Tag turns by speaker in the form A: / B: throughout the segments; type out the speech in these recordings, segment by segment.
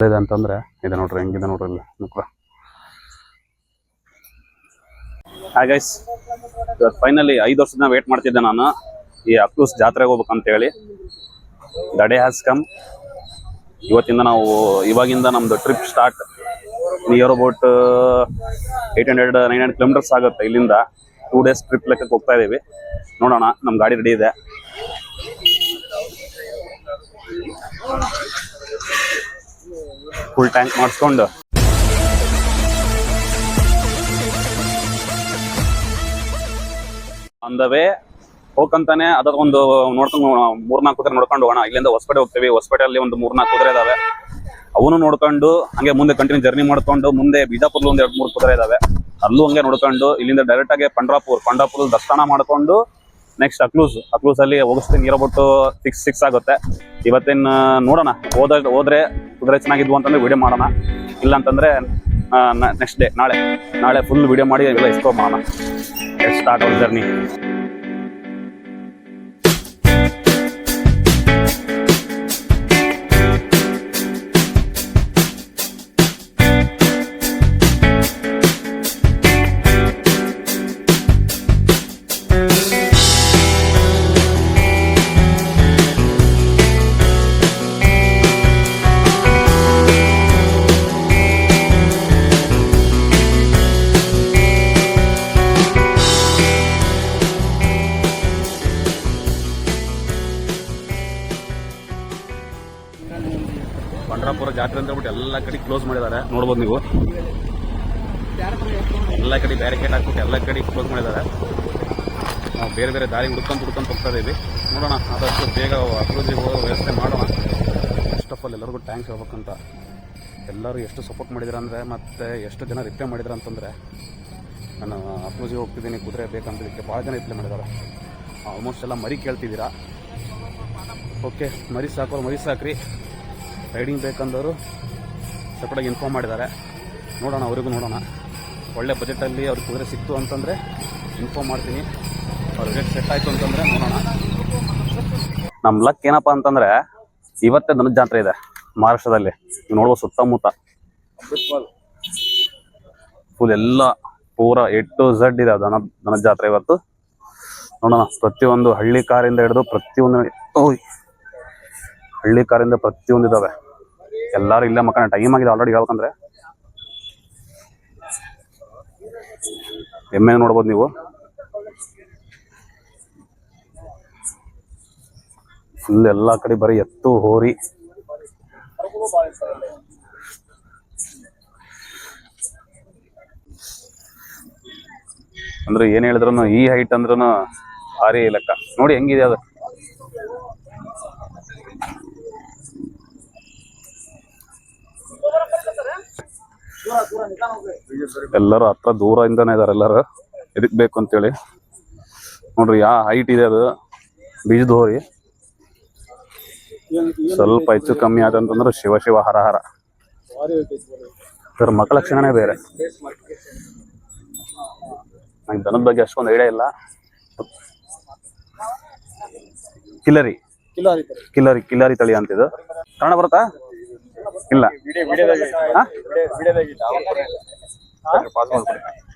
A: ಇದೆ ಅಂತಂದ್ರೆ ಇದೆ ನೋಡ್ರಿ, ಹೆಂಗಿದೆ ನೋಡ್ರಿ ಇಲ್ಲಿ ಮುಖ. ಹಾಯ್ ಗೈಸ್, ಫೈನಲಿ 5 ವರ್ಷದಿಂದ ವೇಟ್ ಮಾಡ್ತಿದ್ದೆ ನಾನು ಈ ಅಕ್ಲೂಸ್ ಜಾತ್ರೆಗೆ ಹೋಗ್ಬೇಕಂತ ಹೇಳಿ. The day has come. ಇವಾಗಿಂದ ನಮ್ದು trip start. Near about 800-900 kilometers ಆಗುತ್ತೆ ಇಲ್ಲಿಂದ. 2 days ಟ್ರಿಪ್ ಲೆಕ್ಕಕ್ಕೆ ಹೋಗ್ತಾ ಇದೀವಿ. ನೋಡೋಣ, ನಮ್ಮ ಗಾಡಿ ರೆಡಿ ಇದೆ. ಫುಲ್ ಟ್ಯಾಂಕ್ ಮಾಡಿಸ್ಕೊಂಡು ಆನ್ ದ ವೇ ಹೋಗಂತಾನೆ ಅದಕ್ಕೊಂದು ನೋಡ್ಕೊಂಡು 3-4 ಕುದುರೆ ನೋಡ್ಕೊಂಡು ಹೋಗೋಣ. ಇಲ್ಲಿಂದ ಹೊಸಪೇಟೆ ಹೋಗ್ತೀವಿ. ಹೊಸಪೇಟೆಯಲ್ಲಿ ಒಂದು 3-4 ಕುದುರೆ ಇದಾವೆ, ಅವನು ನೋಡ್ಕೊಂಡು ಹಂಗೆ ಮುಂದೆ ಕಂಟಿನ್ಯೂ ಜರ್ನಿ ಮಾಡ್ಕೊಂಡು ಮುಂದೆ ಬಿಜಾಪುರ್ಲಿ ಒಂದು 2-3 ಕುದುರೆ ಇದಾವೆ, ಅಲ್ಲೂ ಹಂಗೆ ನೋಡ್ಕೊಂಡು ಇಲ್ಲಿಂದ ಡೈರೆಕ್ಟ್ ಆಗಿ ಪಂಡ್ರಾಪುರ ದರ್ಶನ ಮಾಡ್ಕೊಂಡು ನೆಕ್ಸ್ಟ್ ಅಕ್ಲೂಸ್ ಅಲ್ಲಿ ಹೋಗಿಸ್ತೀನಿ. ನಿಯರ್ ಅಬೌಟ್ 6 ಆಗುತ್ತೆ. ಇವತ್ತಿನ ನೋಡೋಣ, ಹೋದ್ರೆ ಕುದುರೆ ಚೆನ್ನಾಗಿದ್ವು ಅಂತಂದ್ರೆ ವಿಡಿಯೋ ಮಾಡೋಣ, ಇಲ್ಲ ಅಂತಂದ್ರೆ ನೆಕ್ಸ್ಟ್ ಡೇ ನಾಳೆ ಫುಲ್ ವಿಡಿಯೋ ಮಾಡಿ ಎಲ್ಲ ಎಕ್ಸ್ಪ್ಲೋರ್ ಮಾಡೋಣ. Start hour journey. ಪಂಡ್ರಾಪುರ ಜಾತ್ರೆ ಅಂತ ಹೇಳ್ಬಿಟ್ಟು ಎಲ್ಲ ಕಡೆ ಕ್ಲೋಸ್ ಮಾಡಿದ್ದಾರೆ, ನೋಡ್ಬೋದು ನೀವು. ಎಲ್ಲ ಕಡೆ ಬ್ಯಾರಿಕೇಡ್ ಹಾಕ್ಬಿಟ್ಟು ಎಲ್ಲ ಕಡೆ ಕ್ಲೋಸ್ ಮಾಡಿದ್ದಾರೆ. ನಾವು ಬೇರೆ ಬೇರೆ ದಾರಿ ಹುಡ್ಕೊಂಡು ಹೋಗ್ತಾ ಇದ್ದೀವಿ. ನೋಡೋಣ, ಆದಷ್ಟು ಬೇಗ ಅಕ್ಲೂಸಿಗೆ ಹೋಗೋ ವ್ಯವಸ್ಥೆ ಮಾಡೋಣ. ಫಸ್ಟ್ ಆಫ್ ಆಲ್ ಎಲ್ಲರಿಗೂ ಥ್ಯಾಂಕ್ಸ್ ಹೇಳ್ಬೇಕಂತ. ಎಲ್ಲರೂ ಎಷ್ಟು ಸಪೋರ್ಟ್ ಮಾಡಿದ್ರು ಅಂದರೆ, ಮತ್ತು ಎಷ್ಟು ಜನ ರಿಪ್ಲೈ ಮಾಡಿದ್ರು ಅಂತಂದರೆ, ನಾನು ಅಕ್ಲೂಸಿಗೆ ಹೋಗ್ತಿದ್ದೀನಿ ಕುದುರೆ ಬೇಕಂತದಕ್ಕೆ ಭಾಳ ಜನ ರಿಪ್ಲೈ ಮಾಡಿದ್ದಾರೆ. ಆಲ್ಮೋಸ್ಟ್ ಎಲ್ಲ ಮರಿ ಕೇಳ್ತಿದ್ದೀರಾ. ಓಕೆ, ಮರಿ ಸಾಕ್ರಿ. ರೈಡಿಂಗ್ ಬೇಕಂದವರು ಸಪೋರ್ಟಾಗಿ ಇನ್ಫಾರ್ಮ್ ಮಾಡಿದ್ದಾರೆ. ನೋಡೋಣ, ಅವರಿಗೂ ನೋಡೋಣ. ಒಳ್ಳೆ ಬಜೆಟಲ್ಲಿ ಅವ್ರಿಗೆ ಕುದುರೆ ಸಿಕ್ತು ಅಂತಂದರೆ ಇನ್ಫಾರ್ಮ್ ಮಾಡ್ತೀನಿ. ಅವ್ರ ರೇಟ್ ಸೆಟ್ ಆಯಿತು ಅಂತಂದರೆ ನೋಡೋಣ. ನಮ್ಮ ಲಕ್ ಏನಪ್ಪ ಅಂತಂದರೆ, ಇವತ್ತೇ ದನದ ಜಾತ್ರೆ ಇದೆ ಮಹಾರಾಷ್ಟ್ರದಲ್ಲಿ. ನೀವು ನೋಡ್ಬೋದು ಸುತ್ತಮುತ್ತ ಫುಲ್ ಎಲ್ಲ ಪೂರ A to Z ಇದೆ ದನದ ಜಾತ್ರೆ ಇವತ್ತು. ನೋಡೋಣ, ಪ್ರತಿಯೊಂದು ಹಳ್ಳಿ ಕಾರಿಂದ ಹಿಡಿದು ಪ್ರತಿಯೊಂದು ಇದಾವೆ. ಎಲ್ಲರೂ ಇಲ್ಲೇ ಮಕ್ಕಳ ಟೈಮ್ ಆಗಿದೆ ಆಲ್ರೆಡಿ. ಹೇಳ್ಬೇಕಂದ್ರೆ ಎಮ್ಮೆ ನೋಡ್ಬೋದು ನೀವು. ಫುಲ್ ಎಲ್ಲ ಕಡೆ ಬರೀ ಎತ್ತು ಹೋರಿ. ಅಂದ್ರೆ ಏನ್ ಹೇಳಿದ್ರು ಈ ಹೈಟ್ ಅಂದ್ರೂ ಭಾರಿ ಲೆಕ್ಕ. ನೋಡಿ ಹೆಂಗಿದೆ ಅದು. ಎಲ್ಲರೂ ಹತ್ರ ದೂರದಿಂದಾನೇ ಇದಾರೆ ಎಲ್ಲರೂ, ಇದಕ್ ಬೇಕು ಅಂತೇಳಿ. ನೋಡ್ರಿ ಯಾವ ಹೈಟ್ ಇದೆ ಅದು. ಬೀಜದ ಹೋರಿ ಸ್ವಲ್ಪ ಹೆಚ್ಚು ಕಮ್ಮಿ ಆದಂತಂದ್ರೆ ಶಿವ ಹರ ಹರ. ಇದ್ರ ಮಕ್ಕಳ ಲಕ್ಷಣನೇ ಬೇರೆ. ನಂಗೆ ದನದ ಬಗ್ಗೆ ಅಷ್ಟೊಂದು ಐಡಿಯಾ ಇಲ್ಲ. ಕಿಲ್ಲರಿ ತಳಿ ಅಂತಿದ್ದು. ಕನ್ನಡ ಬರುತ್ತಾ? ಇಲ್ಲ,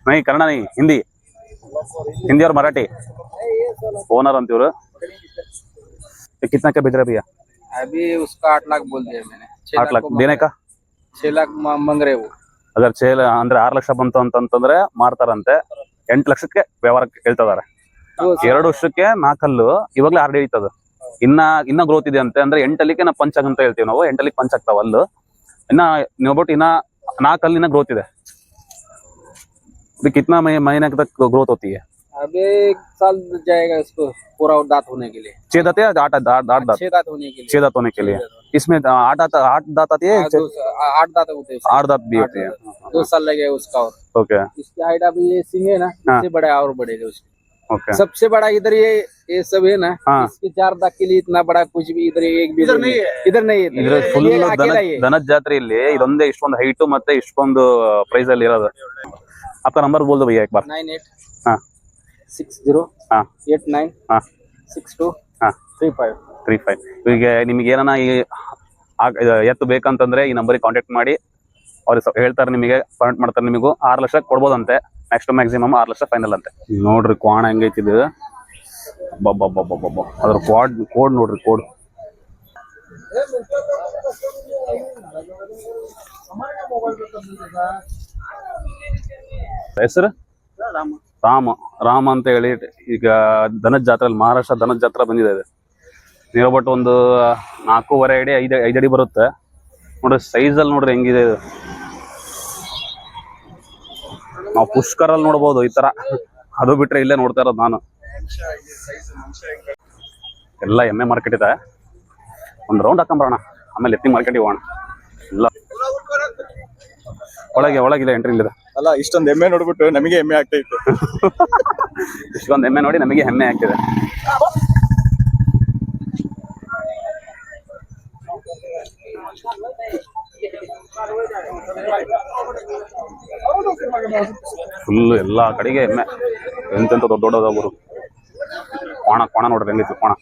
A: ನೈ ಕನ್ನಡ ನೈ ಹಿಂದಿ और मराठी ओनर अंतिवर। कितना का बेच रहा भैया?
B: अभी उसका 8 लाख बोल दिया मैंने।
A: 8 लाख देने का?
B: 6 लाख मांग रहे वो।
A: अगर 6 ಅಂದ್ರೆ 6 ಲಕ್ಷ ಬಂತು ಅಂತಂದ್ರೆ ಮಾರ್ತಾರಂತೆ. 8 ಲಕ್ಷಕ್ಕೆ ವ್ಯವಹಾರಕ್ಕೆ ಹೇಳ್ತಿದ್ದಾರೆ. 2 ವರ್ಷಕ್ಕೆ 4 ಹಲ್ಲು ಇವಾಗಲೇ ಆರ್ಡಿ ಐತದ. ಇನ್ನ ಗ್ರೋತ್ ಇದೆ ಅಂತೆ. ಅಂದ್ರೆ 8 ಹಲ್ಲಿಗೆ ನಾವು ಪಂಚ್ ಅಂತ ಹೇಳ್ತೀವಿ ನಾವು. 8 ಹಲ್ಲಿಗೆ ಪಂಚ್ ಆಗ್ತಾವ ಹಲ್ಲು. ಇನ್ನ ನೀವು ಬೋಟ್ ಇನ್ನ 4 ಹಲ್ಲಿನ ಗ್ರೋತ್ ಇದೆ. कितना महीने तक ग्रोथ होती है?
B: अभी 1 साल जाएगा इसको पूरा दांत होने के लिए।
A: 6 दांत या 8 दांत?
B: 6 दांत होने के लिए।
A: 6 दांत होने के लिए। इसमें 8 दांत आती है?
B: 8 दांत होते हैं।
A: 8 दांत भी होते हैं।
B: 2 साल लगेगा उसका। और
A: ओके,
B: इसकी हाइट अभी ये सिंग है ना, इससे बड़ा और बढ़ेगा उसकी।
A: ओके,
B: सबसे बड़ा इधर ये सब है ना। इसके 4 दांत के लिए इतना बड़ा कुछ भी इधर एक भी नहीं है। इधर नहीं है।
A: इधर फुल दनद ಜಾತ್ರೆಯಲ್ಲಿ ಇದೊಂದೇ ಇಷ್ಟೊಂದು ಹೈಟ್ ಮತ್ತೆ ಇಷ್ಟೊಂದು ಪ್ರೈಸ್ ಅಲ್ಲಿ ಇರೋದು. आपका नंबर बोल दो भैया एक बार।
B: 98
A: हाँ
B: 60
A: हाँ
B: 89
A: हाँ
B: 62
A: हाँ
B: 35
A: 35। ಈಗ ನಿಮಗೆ ಏನನ ಈ ಎತ್ತು ಬೇಕಂತಂದ್ರೆ ಈ ನಂಬರಿಗೆ ಕಾಂಟ್ಯಾಕ್ಟ್ ಮಾಡಿ ಅವ್ರಿಗೆ ಹೇಳ್ತಾರೆ, ನಿಮಗೆ ಕಾಂಟ್ಯಾಕ್ಟ್ ಮಾಡ್ತಾರೆ. ನಿಮಗೂ 6 ಲಕ್ಷ ಕೊಡ್ಬೋದಂತೆ. ನೆಕ್ಸ್ಟ್ ಮ್ಯಾಕ್ಸಿಮಮ್ 6 ಲಕ್ಷ ಫೈನಲ್ ಅಂತೆ. ನೋಡ್ರಿ ಕ್ವಾಣ ಹೆಂಗೈತಿದು, ಅದ್ರ ಕೋಡ್ ನೋಡ್ರಿ, ಕೋಡ್ ಹೆಸರು ರಾಮ ಅಂತ ಹೇಳಿ. ಈಗ ದನದ ಜಾತ್ರೆ, ಮಹಾರಾಷ್ಟ್ರ ದನದ ಜಾತ್ರೆ ಬಂದಿದೆ ಇದು. ನೀವು ಬಟ್ ಒಂದು 4.5 ಅಡಿ 5 ಅಡಿ ಬರುತ್ತೆ ನೋಡ್ರಿ. ಸೈಜಲ್ಲಿ ನೋಡ್ರಿ ಹೆಂಗಿದೆ ಇದು. ನಾವು ಪುಷ್ಕರಲ್ಲಿ ನೋಡ್ಬೋದು ಈ ತರ. ಅದು ಬಿಟ್ರೆ ಇಲ್ಲೇ ನೋಡ್ತಾ ಇರೋದು ನಾನು. ಎಲ್ಲ ಎಮ್ಮೆ ಮಾರ್ಕೆಟ್ ಇದೆ. ಒಂದು ರೌಂಡ್ ಹಾಕೊಂಬರೋಣ, ಆಮೇಲೆ ಎತ್ತಿ ಮಾರ್ಕೆಟಿಗೆ ಹೋಗೋಣ. ಇಲ್ಲ ಒಳಗಿಲ್ಲ, ಎಂಟ್ರಿ ಇಲ್ಲಿದೆ.
C: ಅಲ್ಲ, ಇಷ್ಟೊಂದು ಎಮ್ಮೆ ನೋಡ್ಬಿಟ್ಟು ನಮಗೆ ಎಮ್ಮೆ ಆಗ್ತಾ ಇತ್ತು.
A: ಇಷ್ಟೊಂದು ಎಮ್ಮೆ ನೋಡಿ ನಮಗೆ ಹೆಮ್ಮೆ ಆಗ್ತಿದೆ. ಫುಲ್ ಎಲ್ಲಾ ಕಡೆಗೆ ಎಮ್ಮೆ, ಎಂತೆಂತ ದೊಡ್ಡದಾಗ್ರು. ಕೋಣ ನೋಡ್ರಿ ಹೆಂಗಿತ್ತು ಕೋಣ.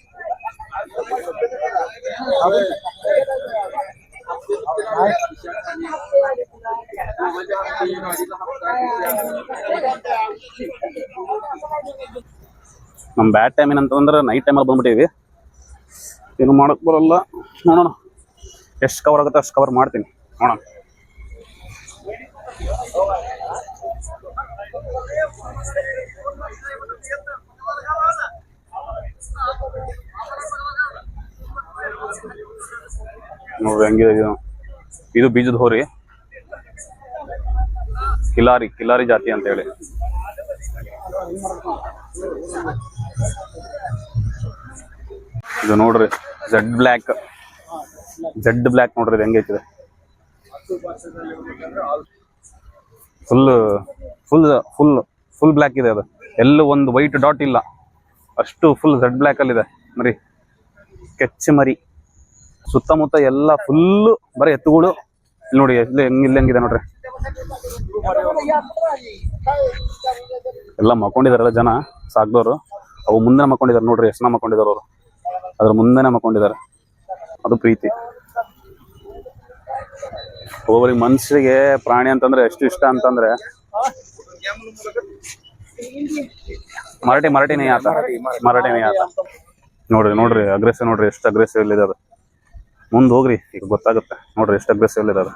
A: ನಮ್ ಬ್ಯಾಡ್ ಟೈಮ್ ಏನಂತಂದ್ರೆ ನೈಟ್ ಟೈಮಲ್ಲಿ ಬಂದ್ಬಿಟ್ಟಿವಿ, ಏನು ಮಾಡಕ್ ಬರಲ್ಲ. ನೋಡೋಣ ಎಷ್ಟು ಕವರ್ ಆಗುತ್ತೆ ಅಷ್ಟು ಕವರ್ ಮಾಡ್ತೀನಿ, ನೋಡೋಣ. ನೋಡ್ರಿ ಹೆಂಗಿದೆ ಇದು ಬೀಜದ ಹೋರಿ, ಕಿಲಾರಿ ಜಾತಿ ಅಂತ ಹೇಳಿ. ಇದು ನೋಡ್ರಿ ಜೆಡ್ ಬ್ಲ್ಯಾಕ್ ನೋಡ್ರಿ ಇದು ಹೆಂಗೈತಿದೆ. ಫುಲ್ ಬ್ಲ್ಯಾಕ್ ಇದೆ ಅದು. ಎಲ್ಲೂ ಒಂದು ವೈಟ್ ಡಾಟ್ ಇಲ್ಲ, ಅಷ್ಟು ಫುಲ್ ಜೆಡ್ ಬ್ಲ್ಯಾಕ್ ಅಲ್ಲಿ ಇದೆ ಮರಿ. ಕೆಚ್ಚ ಮರಿ ಸುತ್ತಮುತ್ತ ಎಲ್ಲ ಫುಲ್ಲು ಬರೀ ಎತ್ತುಗಳು. ಇಲ್ಲಿ ನೋಡಿ ಹೆಂಗಿದೆ ನೋಡ್ರಿ. ಎಲ್ಲ ಮಕ್ಕೊಂಡಿದಾರಲ್ಲ ಜನ ಸಾಕ್ದವ್ರು. ಅವು ಮುಂದೆ ಮಕ್ಕೊಂಡಿದಾರೆ ನೋಡ್ರಿ, ಎಷ್ಟು ಮಕ್ಕೊಂಡಿದಾರ ಅವರು. ಅದ್ರ ಮುಂದೆನೆ ಮಕ್ಕೊಂಡಿದ್ದಾರೆ. ಅದು ಪ್ರೀತಿ. ಒಬ್ಬರಿಗೆ ಮನುಷ್ಯರಿಗೆ ಪ್ರಾಣಿ ಅಂತಂದ್ರೆ ಎಷ್ಟು ಇಷ್ಟ ಅಂತಂದ್ರೆ ಮರಾಠಿನೇ ಆತ. ನೋಡ್ರಿ ಅಗ್ರೆಸಿವ್ ನೋಡ್ರಿ, ಎಷ್ಟು ಅಗ್ರೆಸಿವ್ ಇದೆ ಅದು. ಮುಂದೆ ಹೋಗ್ರಿ, ಈಗ ಗೊತ್ತಾಗುತ್ತೆ ನೋಡ್ರಿ ಎಷ್ಟು ಅಗ್ರೆಸಿವ್ ಇದೆ ಅದು.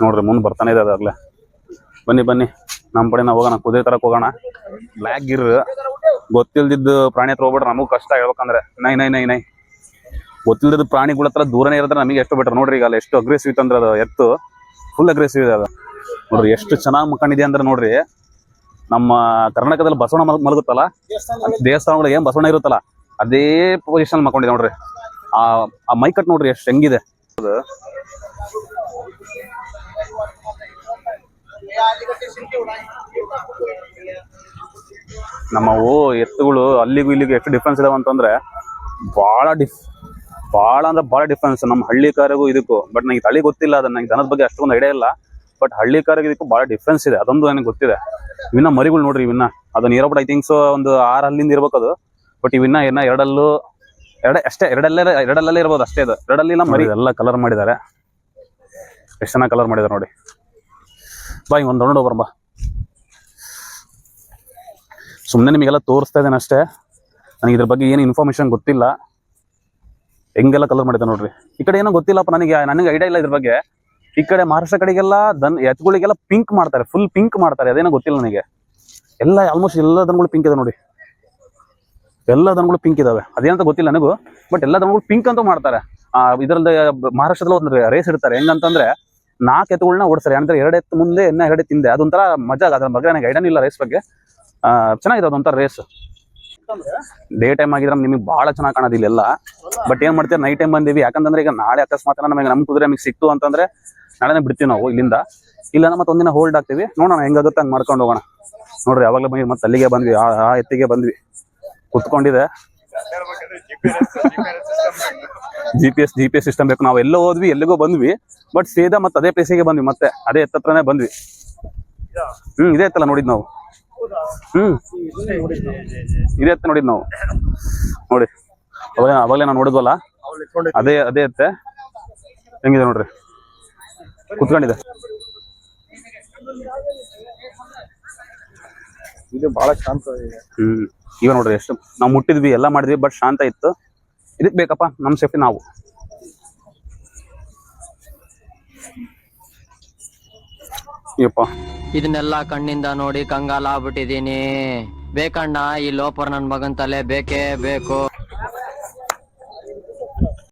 A: ನೋಡ್ರಿ ಮುಂದೆ ಬರ್ತಾನೆ ಇದೆ ಅದಾಗ್ಲೇ. ಬನ್ನಿ ನಮ್ಮ ಕಡೆ ನಾವು ಹೋಗೋಣ, ಕುದುರೆ ತರಕ್ ಹೋಗೋಣ. ಬ್ಲ್ಯಾಕ್ ಗಿರ್ ಗೊತ್ತಿಲ್ದಿದ್ದು ಪ್ರಾಣಿ ಹತ್ರ ಹೋಗ್ಬಿಟ್ರೆ ನಮಗೂ ಕಷ್ಟ ಹೇಳ್ಬೇಕಂದ್ರೆ. ನೈ ಗೊತ್ತಿಲ್ದಿದ್ದು ಪ್ರಾಣಿಗಳ ಹತ್ರ ದೂರನೇ ಇರೋದ್ರೆ ನಮಗೆ ಎಷ್ಟು ಬೆಟರ್. ನೋಡ್ರಿ ಈಗ ಅಲ್ಲಿ ಎಷ್ಟು ಅಗ್ರೆಸಿವ್ ಇತ್ತು ಅಂದ್ರೆ ಅದು ಎತ್ತು ಫುಲ್ ಅಗ್ರೆಸಿವ್ ಇದೆ ಅದು. ನೋಡ್ರಿ ಎಷ್ಟು ಚೆನ್ನಾಗಿ ಮಕ್ಕೊಂಡಿದೆ ಅಂದ್ರೆ ನೋಡ್ರಿ. ನಮ್ಮ ಕರ್ನಾಟಕದಲ್ಲಿ ಬಸವಣ್ಣ ಮಲಗುತ್ತಲ್ಲ, ದೇವಸ್ಥಾನಗಳು ಏನ್ ಬಸವಣ್ಣ ಇರುತ್ತಲ್ಲ ಅದೇ ಪೊಸಿಷನ್ ಮಕ್ಕೊಂಡಿದೆ ನೋಡ್ರಿ. ಆ ಮೈಕಟ್ ನೋಡ್ರಿ ಎಷ್ಟು ಹೆಂಗಿದೆ. ನಮ್ಮವು ಎತ್ತುಗಳು ಅಲ್ಲಿಗೂ ಇಲ್ಲಿಗೂ ಎಷ್ಟು ಡಿಫ್ರೆನ್ಸ್ ಇದಾವ ಅಂತಂದ್ರೆ ಭಾಳ ಅಂದ್ರೆ ಭಾಳ ಡಿಫ್ರೆನ್ಸ್. ನಮ್ಮ ಹಳ್ಳಿ ಕಾರಿಗೂ ಇದಕ್ಕೂ. ಬಟ್ ನನಗೆ ತಳಿ ಗೊತ್ತಿಲ್ಲ, ಅದನ್ನ ನನಗೆ ದನದ ಬಗ್ಗೆ ಅಷ್ಟೊಂದು ಐಡಿಯಾ ಇಲ್ಲ. ಬಟ್ ಹಳ್ಳಿ ಕಾರಿಗೆ ಇದಕ್ಕೂ ಭಾಳ ಡಿಫ್ರೆನ್ಸ್ ಇದೆ, ಅದೊಂದು ನನಗೆ ಗೊತ್ತಿದೆ. ಇವನ್ನ ಮರಿಗಳು ನೋಡ್ರಿ, ಇವನ್ನ ಅದನ್ನ ಇರೋಬಿಟ್ಟು ಐ ಥಿಂಕ್ಸ್ ಒಂದು 6 ಹಲ್ಲಿಂದ ಇರ್ಬೇಕು ಅದು. ಬಟ್ ಇವನ್ನ ಎರಡಲ್ಲೇ ಇರ್ಬೋದು ಅಷ್ಟೇ. ಅದು ಎರಡಲ್ಲಿನ ಮರಿ ಎಲ್ಲ ಕಲರ್ ಮಾಡಿದ್ದಾರೆ. ಎಷ್ಟು ಚೆನ್ನಾಗಿ ಕಲರ್ ಮಾಡಿದ್ದಾರೆ ನೋಡಿ. ಬಾ ಹಿಂಗೆ ಒಂದು ರೌಂಡ್ ಹೋಗ್ಬರ ಬಾ. ಸುಮ್ಮನೆ ನಿಮಗೆಲ್ಲ ತೋರಿಸ್ತಾ ಇದ್ದೇನೆ ಅಷ್ಟೇ, ನನಗೆ ಇದ್ರ ಬಗ್ಗೆ ಏನು ಇನ್ಫಾರ್ಮೇಶನ್ ಗೊತ್ತಿಲ್ಲ. ಹೆಂಗೆಲ್ಲ ಕಲರ್ ಮಾಡಿದೆ ನೋಡ್ರಿ. ಈ ಕಡೆ ಏನೋ ಗೊತ್ತಿಲ್ಲಪ್ಪ, ನನಗೆ ಐಡಿಯಾ ಇಲ್ಲ ಇದ್ರ ಬಗ್ಗೆ. ಈ ಕಡೆ ಮಹಾರಾಷ್ಟ್ರ ಕಡೆಗೆಲ್ಲ ಎತ್ತುಗಳಿಗೆಲ್ಲ ಪಿಂಕ್ ಮಾಡ್ತಾರೆ, ಫುಲ್ ಪಿಂಕ್ ಮಾಡ್ತಾರೆ. ಅದೇನೋ ಗೊತ್ತಿಲ್ಲ ನನಗೆ. ಎಲ್ಲ ಆಲ್ಮೋಸ್ಟ್ ಎಲ್ಲ ದನಗಳು ಪಿಂಕ್ ಇದೆ ನೋಡಿ. ಎಲ್ಲ ದನಗಳು ಪಿಂಕ್ ಇದಾವೆ, ಅದೇನಂತ ಗೊತ್ತಿಲ್ಲ ನನಗೂ. ಬಟ್ ಎಲ್ಲ ದನಗಳು ಪಿಂಕ್ ಅಂತೂ ಮಾಡ್ತಾರೆ. ಇದರಲ್ಲಿ ಮಹಾರಾಷ್ಟ್ರದಲ್ಲಿ ಒಂದು ರೇಸ್ ಇಡ್ತಾರೆ. ಹೆಂಗಂತಂದ್ರೆ 4 ಎತ್ತುಗಳನ್ನ ಓಡಿಸ್ತಾರೆ. ಅಂದ್ರೆ 2 ಎತ್ತು ಮುಂದೆ, 2 ಎತ್ತು ಹಿಂದೆ. ಅದೊಂಥರ ಮಜಾ. ಅದ್ರ ಬಗ್ಗೆ ನನಗೆ ಐಡಿಯಾ ಇಲ್ಲ ರೇಸ್ ಬಗ್ಗೆ. ಚೆನ್ನಾಗಿದೆ ಅದೊಂಥರ ರೇಸ್. ಡೇ ಟೈಮ್ ಆಗಿದ್ರೆ ನಿಮಗೆ ಭಾಳ ಚೆನ್ನಾಗಿ ಕಾಣೋದು ಇಲ್ಲೆಲ್ಲ. ಬಟ್ ಏನ್ ಮಾಡ್ತೀವಿ, ನೈಟ್ ಟೈಮ್ ಬಂದೀವಿ. ಯಾಕಂತಂದ್ರೆ ಈಗ ನಾಳೆ ಅಕಸ್ಮಾತ್ ನಮ್ಮ ಕುದುರೆ ನಮಗೆ ಸಿಕ್ತು ಅಂತಂದ್ರೆ ನಾಳೆನೇ ಬಿಡ್ತೀವಿ ನಾವು ಇಲ್ಲಿಂದ. ಇಲ್ಲಾಂದ್ರೆ ಮತ್ತೆ ಒಂದಿನ ಹೋಲ್ಡ್ ಆಗ್ತೀವಿ. ನೋಡೋಣ ಹೆಂಗಾಗುತ್ತೆ ಹಂಗೆ ಮಾಡ್ಕೊಂಡು ಹೋಗೋಣ. ನೋಡ್ರಿ ಯಾವಾಗಲೇ ಬಂದ್ವಿ, ಮತ್ತೆ ಅಲ್ಲಿಗೆ ಬಂದ್ವಿ, ಆ ಎತ್ತಿಗೆ ಬಂದ್ವಿ. ಕುತ್ಕೊಂಡಿದೆ. GPS ಸಿಸ್ಟಮ್ ಬೇಕು. ನಾವು ಎಲ್ಲೋ ಹೋದ್ವಿ, ಎಲ್ಲಿಗೋ ಬಂದ್ವಿ. ಬಟ್ ಸೀದಾ ಮತ್ತೆ ಅದೇ ಪ್ಲೇಸಿಗೆ ಬಂದ್ವಿ, ಮತ್ತೆ ಅದೇ ಎತ್ತತ್ರನೇ ಬಂದ್ವಿ. ಇದೇ ಎತ್ತಲ್ಲ ನೋಡಿದ್ ನಾವು. ಇದೇ ಎತ್ತ ನೋಡಿದ್ ನಾವು. ನೋಡಿ ಅವಾಗಲೇ ನಾವು ನೋಡಿದ್ವಲ್ಲ, ಅದೇ ಅದೇ ಎತ್ತೆ ಹೆಂಗಿದೆ ನೋಡ್ರಿ, ಕುತ್ಕೊಂಡಿದೆ.
C: ಇದು ಬಹಳ ಶಾಂತ ಇದೆ.
A: ಈಗ ನೋಡ್ರಿ ಎಷ್ಟು ನಾವು ಮುಟ್ಟಿದ್ವಿ ಎಲ್ಲ ಮಾಡಿದ್ವಿ, ಬಟ್ ಶಾಂತ ಇತ್ತು. ಇದಕ್ ಬೇಕಪ್ಪ ನಮ್ ಸೇಫ್ಟಿ ನಾವು. ಯಪ್ಪ
D: ಇದನ್ನೆಲ್ಲ ಕಣ್ಣಿಂದ ನೋಡಿ ಕಂಗಾಲ ಆಗ್ಬಿಟ್ಟಿದೀನಿ. ಬೇಕಣ್ಣ ಈ ಲೋಪರ್ ನನ್ ಮಗನ್ ತಲೆ ಬೇಕೇ ಬೇಕು.